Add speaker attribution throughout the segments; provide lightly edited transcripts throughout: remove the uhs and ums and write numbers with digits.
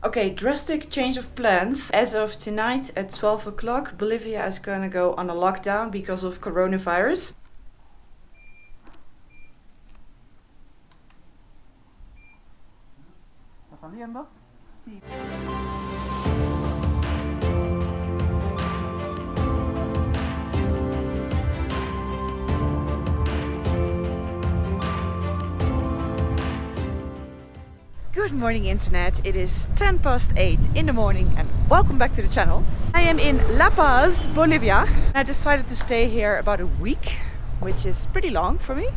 Speaker 1: Okay, drastic change of plans. As of tonight at 12 o'clock, Bolivia is gonna go on a lockdown because of coronavirus.
Speaker 2: ¿Está saliendo? Sí.
Speaker 1: Good morning internet, it is 10 past 8 in the morning and welcome back to the channel. I am in La Paz, Bolivia. I decided to stay here about a week, which is pretty long for me.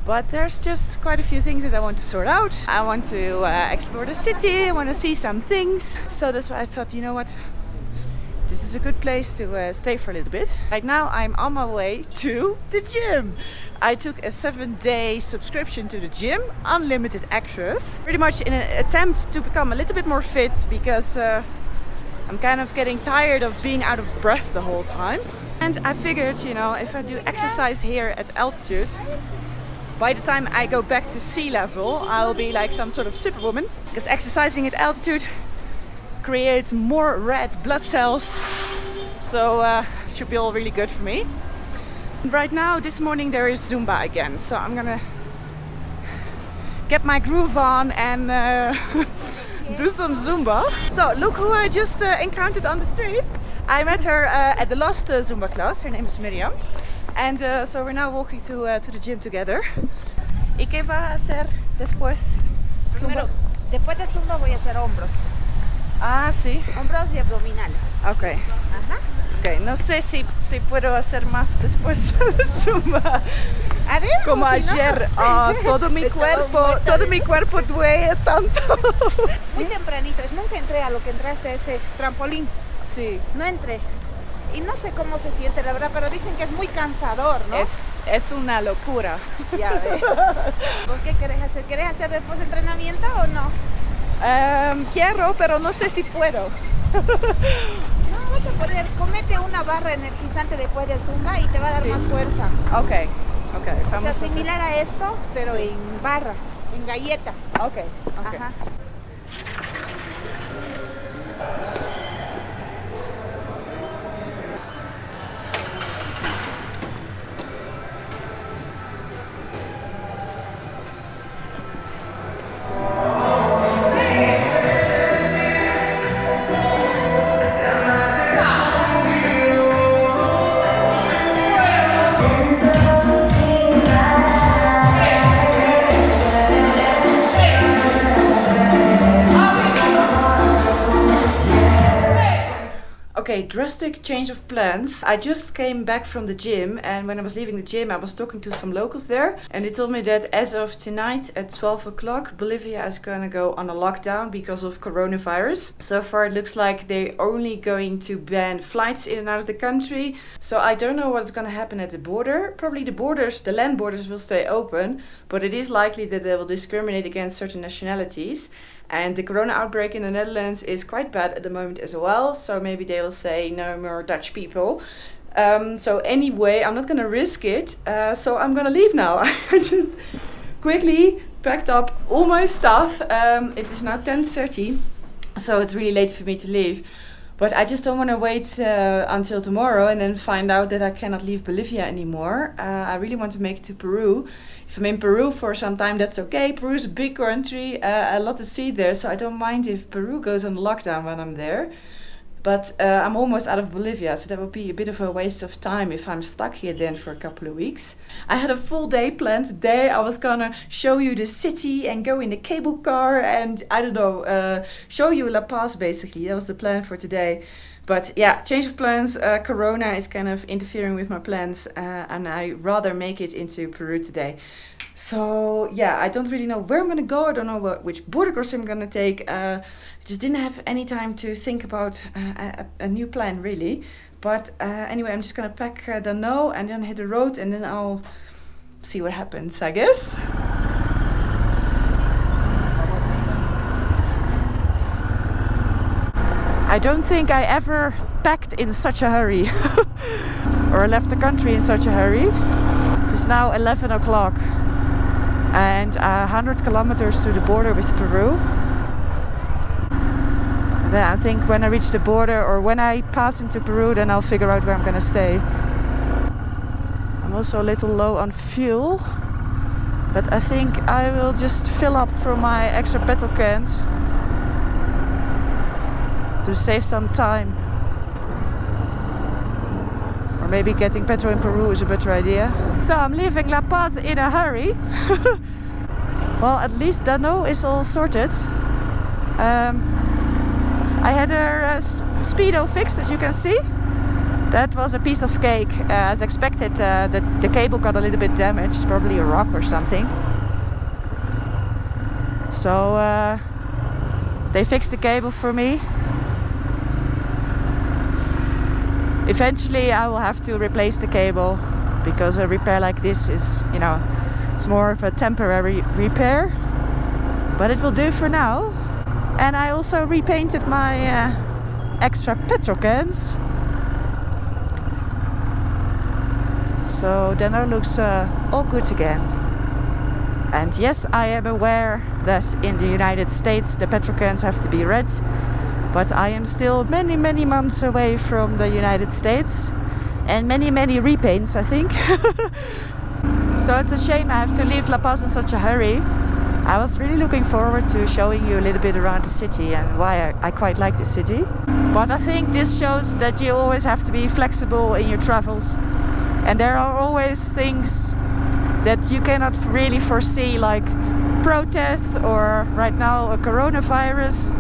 Speaker 1: But there's just quite a few things that I want to sort out. I want to explore the city, I want to see some things. So that's why I thought, you know what, this is a good place to stay for a little bit. Right now I'm on my way to the gym. I took a 7-day subscription to the gym, unlimited access. Pretty much in an attempt to become a little bit more fit because I'm kind of getting tired of being out of breath the whole time. And I figured, you know, if I do exercise here at altitude, by the time I go back to sea level, I'll be like some sort of superwoman. Because exercising at altitude creates more red blood cells. So it should be all really good for me. Right now, this morning, there is Zumba again. So I'm gonna get my groove on and do some Zumba. So look who I just encountered on the street. I met her at the last Zumba class. Her name is Miriam. And so we're now walking to the gym together. ¿Y qué va a hacer después?
Speaker 3: Primero, después de Zumba voy a hacer hombros.
Speaker 1: Ah, sí.
Speaker 3: Hombros y abdominales.
Speaker 1: Ok.
Speaker 3: Ajá.
Speaker 1: Ok, no sé si puedo hacer más después de Zumba.
Speaker 3: Haremos,
Speaker 1: Como
Speaker 3: si no.
Speaker 1: ayer, todo mi cuerpo duele tanto.
Speaker 3: Muy tempranito, nunca entré a lo que entraste a ese trampolín.
Speaker 1: Sí.
Speaker 3: No entré. Y no sé cómo se siente, la verdad, pero dicen que es muy cansador, ¿no?
Speaker 1: Es una locura.
Speaker 3: Ya ves. ¿Por qué querés hacer? ¿Querés hacer después de entrenamiento o no?
Speaker 1: Quiero, pero no sé si puedo.
Speaker 3: No, vas a poder. Comete una barra energizante después del Zumba y te va a dar
Speaker 1: Sí.
Speaker 3: más fuerza.
Speaker 1: Ok,
Speaker 3: O sea,
Speaker 1: vamos a
Speaker 3: similar a esto, pero en barra, en galleta.
Speaker 1: Ok.
Speaker 3: Ajá.
Speaker 1: Okay, drastic change of plans. I just came back from the gym, and when I was leaving the gym I was talking to some locals there, and they told me that as of tonight at 12 o'clock Bolivia is gonna go on a lockdown because of coronavirus. So far it looks like they're only going to ban flights in and out of the country. So I don't know what's gonna happen at the border. Probably the land borders will stay open, but it is likely that they will discriminate against certain nationalities. And the corona outbreak in the Netherlands is quite bad at the moment as well, so maybe they will say no more Dutch people. So anyway, I'm not gonna risk it, so I'm gonna leave now. I just quickly packed up all my stuff. It is now 10:30, so it's really late for me to leave. But I just don't want to wait until tomorrow and then find out that I cannot leave Bolivia anymore. I really want to make it to Peru. If I'm in Peru for some time, that's okay. Peru is a big country, a lot to see there, so I don't mind if Peru goes on lockdown when I'm there. But I'm almost out of Bolivia, so that would be a bit of a waste of time if I'm stuck here then for a couple of weeks. I had a full day planned today. I was gonna show you the city and go in the cable car and, I don't know, show you La Paz basically. That was the plan for today. But yeah, change of plans. Corona is kind of interfering with my plans, and I rather make it into Peru today. So yeah, I don't really know where I'm gonna go. I don't know which border crossing I'm gonna take. I just didn't have any time to think about a new plan really. But anyway, I'm just gonna pack the no and then hit the road, and then I'll see what happens, I guess. I don't think I ever packed in such a hurry or left the country in such a hurry. It's now 11 o'clock and 100 kilometers to the border with Peru. Then I think when I reach the border or when I pass into Peru, then I'll figure out where I'm gonna stay. I'm also a little low on fuel, but I think I will just fill up from my extra petrol cans to save some time. Or maybe getting petrol in Peru is a better idea. So I'm leaving La Paz in a hurry. Well, at least Dano is all sorted. I had her speedo fixed, as you can see. That was a piece of cake. As expected, the cable got a little bit damaged, probably a rock or something. So they fixed the cable for me. Eventually I will have to replace the cable because a repair like this is, you know, it's more of a temporary repair. But it will do for now. And I also repainted my extra petrol cans. So Dano looks all good again. And yes, I am aware that in the United States the petrol cans have to be red. But I am still many, many months away from the United States. And many, many repaints, I think. So it's a shame I have to leave La Paz in such a hurry. I was really looking forward to showing you a little bit around the city and why I quite like the city. But I think this shows that you always have to be flexible in your travels. And there are always things that you cannot really foresee, like protests or right now a coronavirus.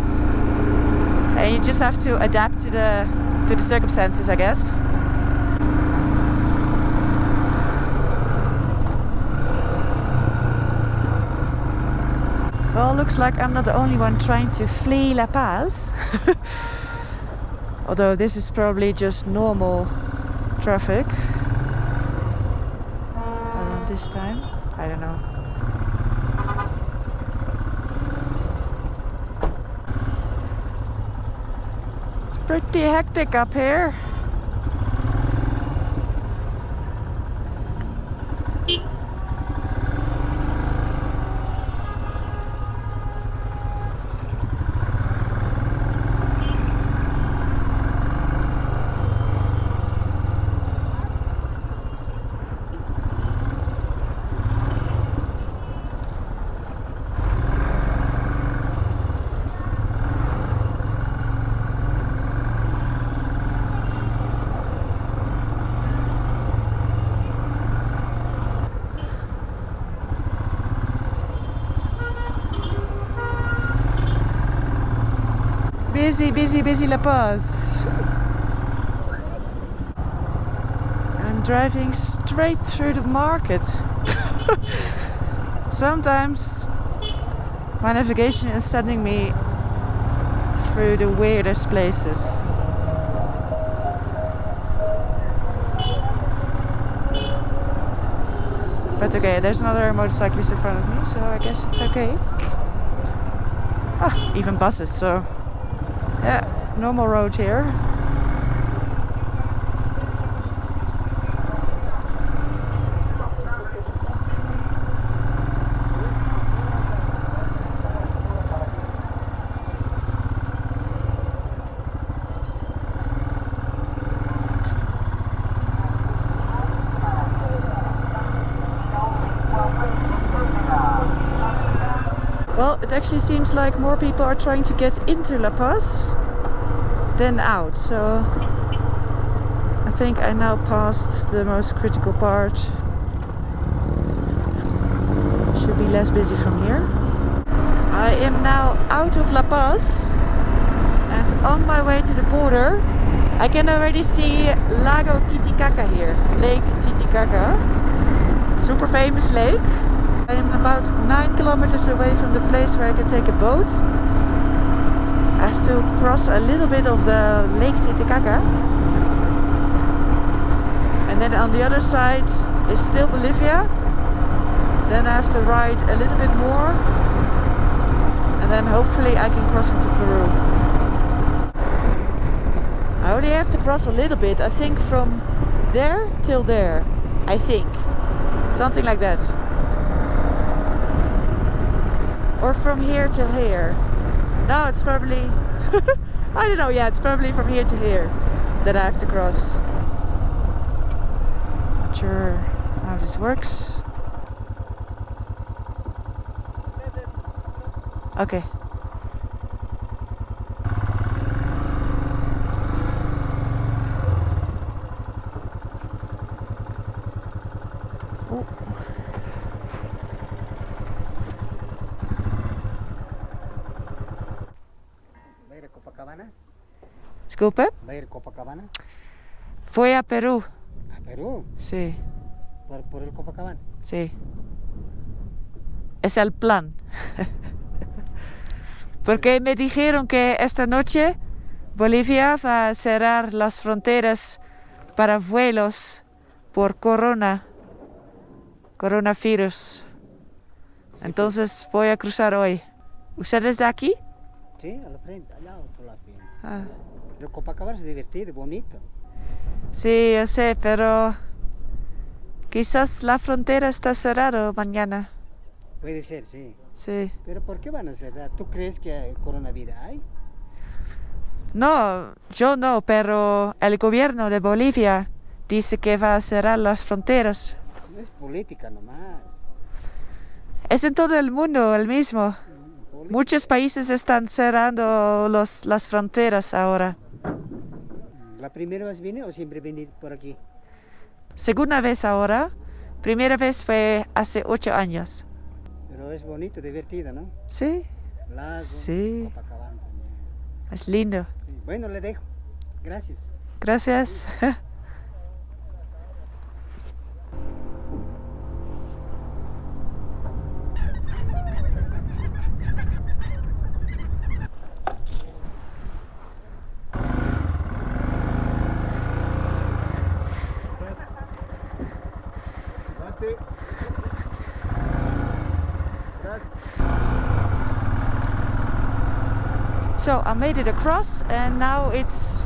Speaker 1: And you just have to adapt to the circumstances, I guess. Well, looks like I'm not the only one trying to flee La Paz. Although this is probably just normal traffic around this time. I don't know. It's pretty hectic up here. Busy, busy, busy La Paz. I'm driving straight through the market. Sometimes my navigation is sending me through the weirdest places. But okay, there's another motorcyclist in front of me, so I guess it's okay. Ah, even buses, so yeah, normal road here. Well, it actually seems like more people are trying to get into La Paz than out, so I think I now passed the most critical part. Should be less busy from here. I am now out of La Paz and on my way to the border. I can already see Lago Titicaca here, Lake Titicaca, super famous lake. I am about 9 kilometers away from the place where I can take a boat. I have to cross a little bit of the Lake Titicaca. And then on the other side is still Bolivia. Then I have to ride a little bit more. And then hopefully I can cross into Peru. I only have to cross a little bit, I think from there till there. I think. Something like that. Or from here till here. No, it's probably I don't know, yeah, it's probably from here to here that I have to cross. Not sure how this works. Okay. Oh.
Speaker 4: ¿Va a ir a Copacabana?
Speaker 1: Disculpe.
Speaker 4: ¿Va a ir a Copacabana?
Speaker 1: Voy a Perú.
Speaker 4: ¿A Perú?
Speaker 1: Sí,
Speaker 4: ¿Por el Copacabana?
Speaker 1: sí. Es el plan. Porque me dijeron que esta noche Bolivia va a cerrar las fronteras para vuelos por coronavirus. Entonces voy a cruzar hoy. ¿Usted es de aquí?
Speaker 4: Sí, a la frente, allá otro lado.
Speaker 1: Ah.
Speaker 4: Pero Copacabana es divertido, bonito.
Speaker 1: Sí, yo sé, pero quizás la frontera está cerrada mañana.
Speaker 4: Puede ser, sí.
Speaker 1: Sí.
Speaker 4: Pero ¿por qué van a cerrar? ¿Tú crees que coronavirus hay?
Speaker 1: No, yo no, pero el gobierno de Bolivia dice que va a cerrar las fronteras.
Speaker 4: No es política nomás.
Speaker 1: Es en todo el mundo el mismo. Muchos países están cerrando las fronteras ahora.
Speaker 4: ¿La primera vez vine o siempre venir por aquí?
Speaker 1: Segunda vez ahora. Primera vez fue hace 8 años.
Speaker 4: Pero es bonito, divertido, ¿no?
Speaker 1: Sí,
Speaker 4: Lago,
Speaker 1: Sí.
Speaker 4: Copacabana también.
Speaker 1: es lindo.
Speaker 4: Sí. Bueno, le dejo. Gracias.
Speaker 1: Gracias. So I made it across and now it's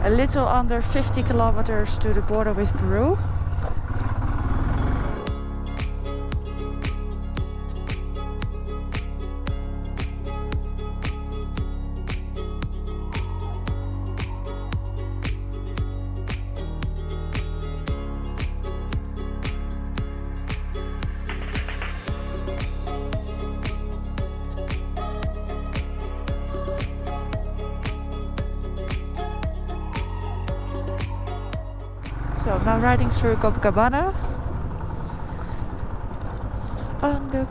Speaker 1: a little under 50 kilometers to the border with Peru. So I'm now riding through Copacabana. On the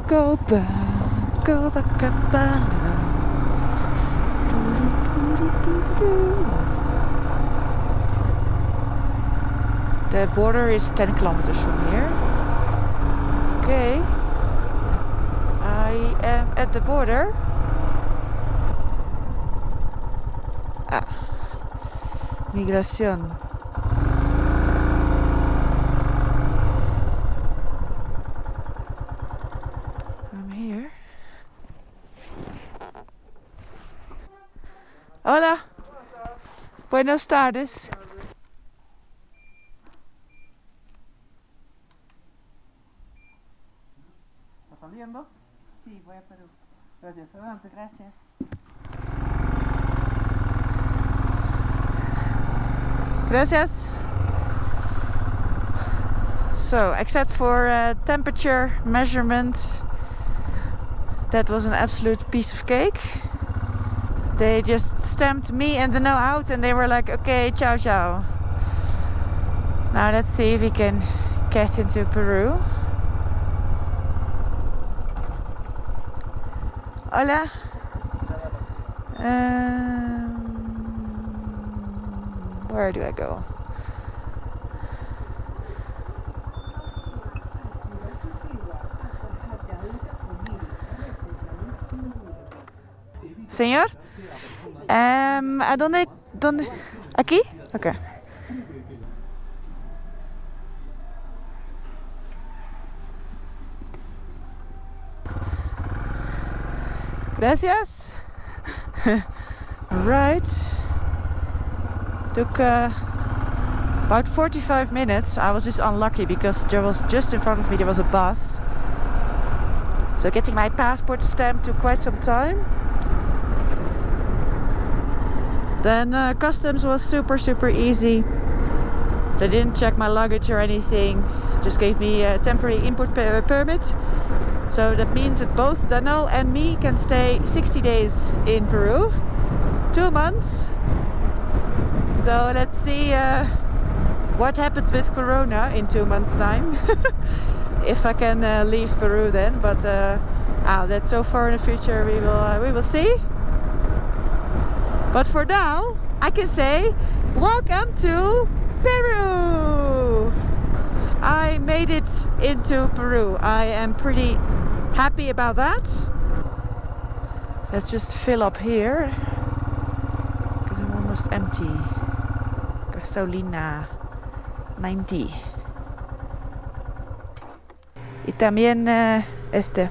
Speaker 1: Copacabana. The border is 10 kilometers from here. Okay. I am at the border. Migración. I'm here. Hola. Buenas tardes.
Speaker 2: ¿Está saliendo? Sí, voy a Perú. Gracias, adelante.
Speaker 3: Gracias.
Speaker 1: Gracias. So, except for temperature measurement, that was an absolute piece of cake. They just stamped me and the no out and they were like, okay, ciao ciao. Now let's see if we can get into Peru. Hola. Where do I go? Señor, ¿a dónde? ¿Aquí? Okay. Gracias. Right. Took about 45 minutes. I was just unlucky because there was just in front of me there was a bus. So getting my passport stamped took quite some time. Then customs was super easy. They didn't check my luggage or anything. Just gave me a temporary import permit. So that means that both Dano and me can stay 60 days in Peru. 2 months. So let's see what happens with Corona in 2 months' time. If I can leave Peru then. But that's so far in the future. We will see. But for now, I can say, welcome to Peru! I made it into Peru. I am pretty happy about that. Let's just fill up here because I'm almost empty. Gasolina 90. Y también este.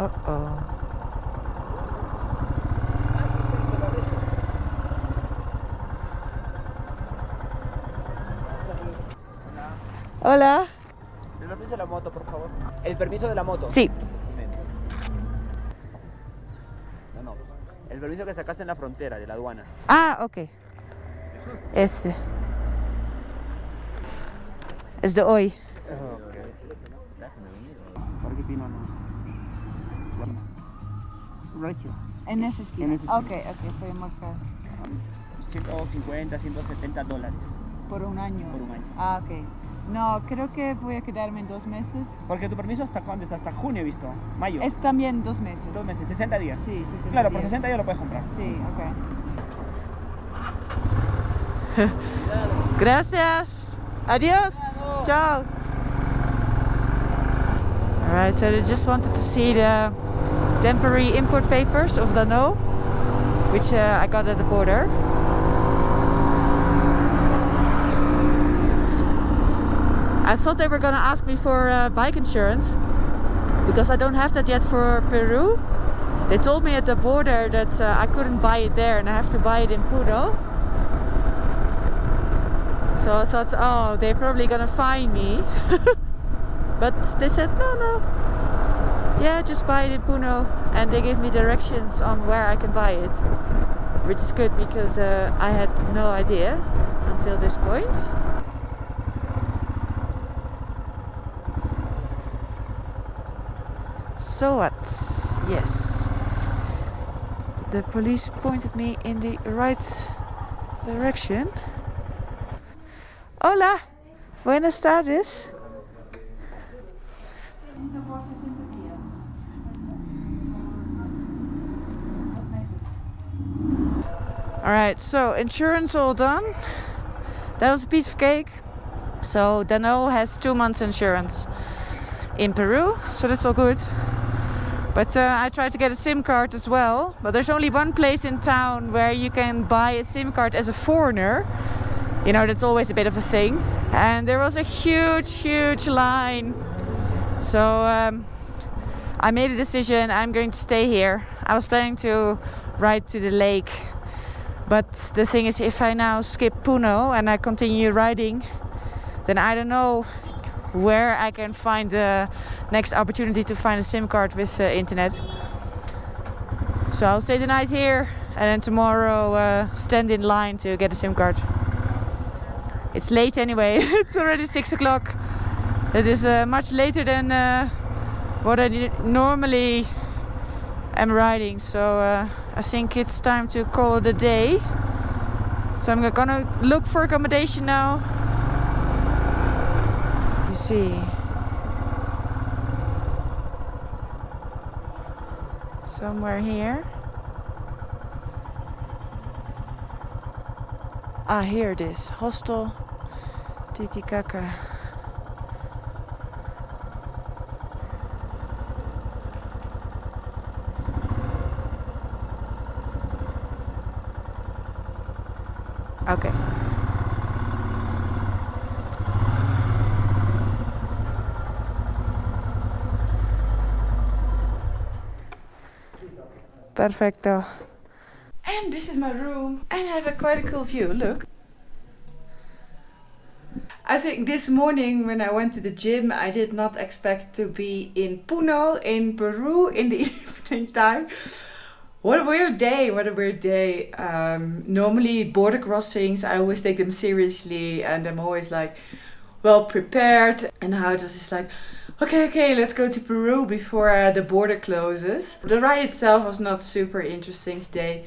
Speaker 1: Uh-oh. Hola.
Speaker 5: El permiso de la moto, por favor. El permiso de la moto.
Speaker 1: Sí.
Speaker 5: No. El permiso que sacaste en la frontera de la aduana.
Speaker 1: Ah, ok. Ese. Es de hoy.
Speaker 5: ¿Por qué pino no?
Speaker 1: En esa esquina. Ok, voy a marcar.
Speaker 5: $150, $170.
Speaker 1: Por un año.
Speaker 5: Por un año.
Speaker 1: Ah, ok. No, creo que voy a quedarme 2 meses.
Speaker 5: Porque tu permiso hasta cuándo está, hasta junio he visto, mayo.
Speaker 1: Es también 2 meses.
Speaker 5: 2 meses, 60 días.
Speaker 1: Sí, 60
Speaker 5: Claro,
Speaker 1: días.
Speaker 5: por 60 días lo puedes comprar.
Speaker 1: Sí, ok. Gracias. Adiós. Ciao. Alright, so they just wanted to see the temporary import papers of Dano, which I got at the border. I thought they were gonna ask me for bike insurance because I don't have that yet for Peru. They told me at the border that I couldn't buy it there and I have to buy it in Puno. So I thought, oh, they're probably gonna fine me. But they said, no. Yeah, just buy it in Puno. And they gave me directions on where I can buy it. Which is good because I had no idea until this point. So what? Yes. The police pointed me in the right direction. Hola, buenas tardes.
Speaker 2: Por 60 días. 2 meses.
Speaker 1: Alright, so insurance all done. That was a piece of cake. So Dano has 2 months insurance in Peru, so that's all good. But I tried to get a SIM card as well, but there's only one place in town where you can buy a SIM card as a foreigner. You know, that's always a bit of a thing. And there was a huge line. So I made a decision, I'm going to stay here. I was planning to ride to the lake. But the thing is, if I now skip Puno and I continue riding, then I don't know where I can find the next opportunity to find a SIM card with internet. So I'll stay the night here and then tomorrow stand in line to get a SIM card. It's late anyway, it's already 6 o'clock. It is much later than what I normally am riding, so I think it's time to call it a day. So I'm gonna look for accommodation now. You see. Somewhere here. Ah, here it is. Hostel Titicaca. Okay. Perfecto. And this is my room. And I have a quite a cool view, look. I think this morning when I went to the gym, I did not expect to be in Puno, in Peru, in the evening time. What a weird day, what a weird day. Normally border crossings, I always take them seriously and I'm always like well prepared. And now it was just like, okay, let's go to Peru before the border closes. The ride itself was not super interesting today.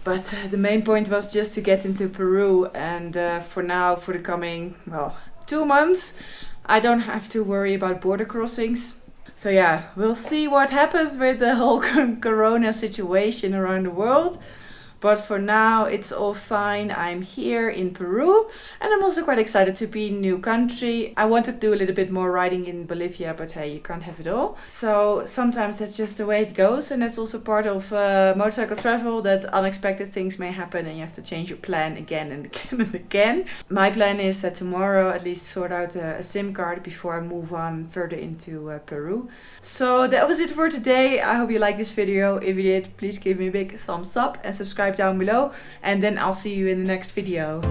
Speaker 1: But the main point was just to get into Peru, and for now, for the coming, well, 2 months, I don't have to worry about border crossings. So yeah, we'll see what happens with the whole corona situation around the world. But for now, it's all fine. I'm here in Peru and I'm also quite excited to be in a new country. I wanted to do a little bit more riding in Bolivia, but hey, you can't have it all. So sometimes that's just the way it goes, and that's also part of motorcycle travel, that unexpected things may happen and you have to change your plan again and again and again. My plan is that tomorrow at least sort out a SIM card before I move on further into Peru. So that was it for today. I hope you liked this video. If you did, please give me a big thumbs up and subscribe down below, and then I'll see you in the next video.